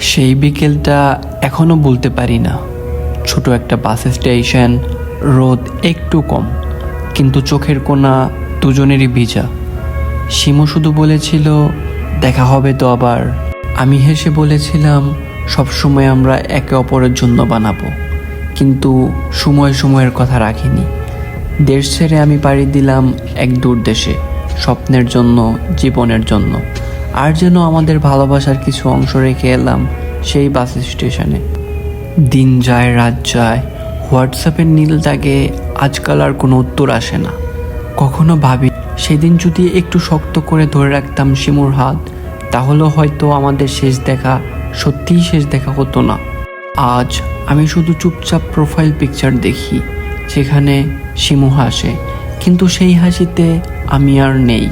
সেই বিকেলটা এখনো ভুলতে পারি না। ছোট একটা বাস স্টেশন, রোদ একটু কম, কিন্তু চোখের কোণা দুজনেরই ভিজা। শিমু শুধু বলেছিল দেখা হবে তো আবার। আমি হেসে বলেছিলাম সবসময় আমরা একে অপরের জন্য বানাবো, কিন্তু সময়ের কথা রাখিনি। দেশ ছেড়ে আমি পাড়ি দিলাম এক দূর দেশে, স্বপ্নের জন্য, জীবনের জন্য। আর যেন আমাদের ভালোবাসার কিছু অংশ রেখে এলাম সেই বাস স্টেশনে। দিন যায়, রাত যায়, হোয়াটসঅ্যাপের নীল দাগে আজকাল আর কোনো উত্তর আসে না। কখনো ভাবি সেদিন যদি একটু শক্ত করে ধরে রাখতাম শিমুর হাত, তাহলে হয়তো আমাদের শেষ দেখা সত্যিই শেষ দেখা হতো না। আজ আমি শুধু চুপচাপ প্রোফাইল পিকচার দেখি, যেখানে শিমু হাসে, কিন্তু সেই হাসিতে আমি আর নেই।